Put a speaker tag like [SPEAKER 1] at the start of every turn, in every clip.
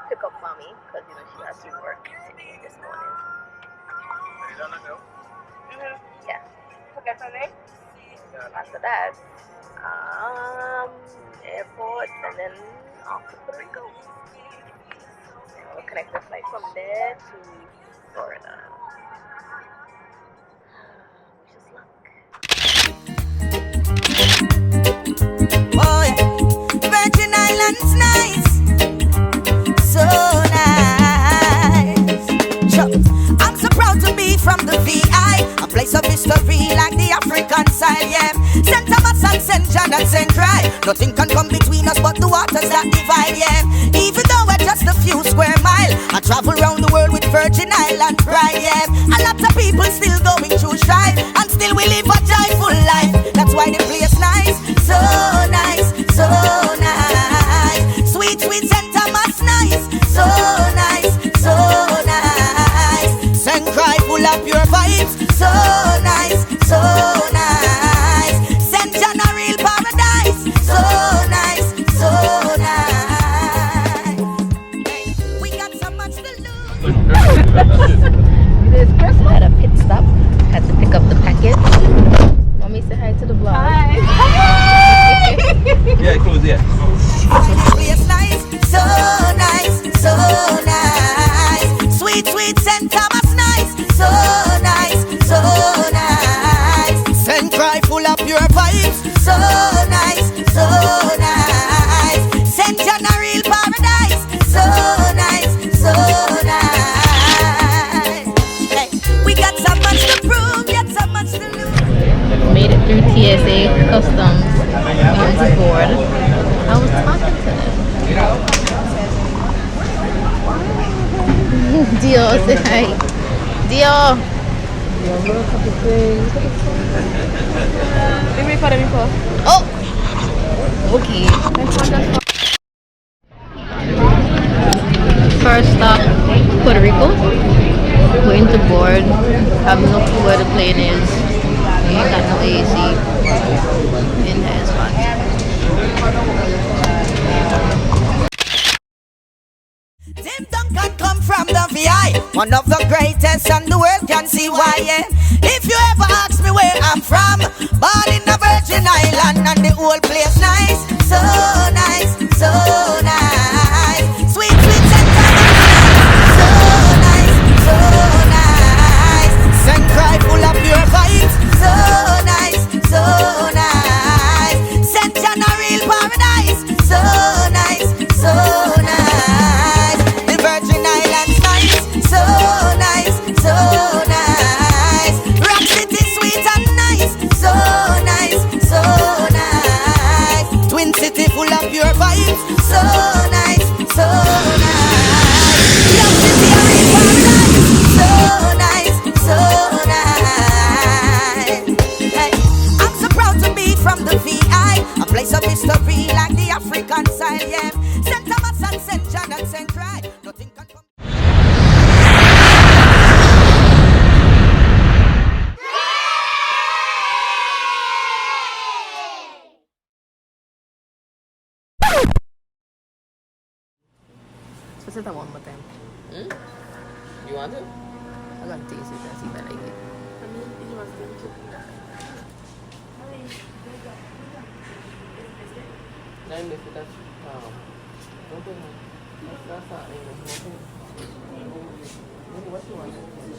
[SPEAKER 1] pick up mommy because you know she has to work today this morning. Yeah.
[SPEAKER 2] Okay, so next?
[SPEAKER 1] After that, airport and then off to Puerto Rico. And we'll connect the flight from there to Florida. Wish us luck.
[SPEAKER 3] Oh yeah, Virgin Islands nice, so nice. Sure. I'm so proud to be from the VI, a place of history like the African side, yeah. St. Thomas and St. John and St. Croix, nothing can come between us but the waters that divide, yeah. Even though we're just a few square miles, I travel around the world with Virgin Island pride, yeah. A lot of people still going through strife, and still we live a joyful life. That's why the place nice, so nice, so nice. Sweet, sweet St. Thomas nice, so nice, so nice. St. Croix full of pure vibes, so nice, so nice. St. John a real paradise, so nice, so nice. We got so much to lose.
[SPEAKER 1] This Chris had a pit stop, had to pick up the package. Mommy, say hi to the vlog.
[SPEAKER 2] Hi.
[SPEAKER 4] Yeah, close it.
[SPEAKER 3] Place nice, so nice, so nice. Sweet, sweet St. Thomas nice, so nice, so nice. St. Croix full of pure vibes, so nice, so nice. St. John a real paradise, so nice, so nice. Hey, we got so much to prove, yet so much to lose.
[SPEAKER 1] Made it through TSA customs. Went to board. I was talking to them. Dio, say hi. Dio.
[SPEAKER 2] Let me put it before.
[SPEAKER 1] Oh. Okay. First stop, Puerto Rico. Going to board. Have no clue where the plane is. We ain't got no AC. In there is hot.
[SPEAKER 3] Tim Duncan come from the VI, one of the greatest and the world can see why, yeah. If you ever ask me where I'm from, born in the Virgin Island and the whole place nice, so nice, so nice. Sweet, sweet St. Thomas, so nice, so nice. St. Croix full of pure vibes, so nice, so nice. St. John a real paradise, so nice, so nice. The Virgin Islands nice, so nice, so nice. Rock City sweet and nice, so nice, so nice. Twin City full of pure vibes, so nice, so nice. Rock City a real paradise, so nice, so nice. Hey, I'm so proud to be from the VI, a place of history like the African side, yeah. St. Thomas and St. John and St. Croix, nothing can come.
[SPEAKER 1] Let's say that one more time.
[SPEAKER 4] You want it?
[SPEAKER 1] I'm gonna taste it and see if I like it.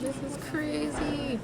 [SPEAKER 1] This is crazy.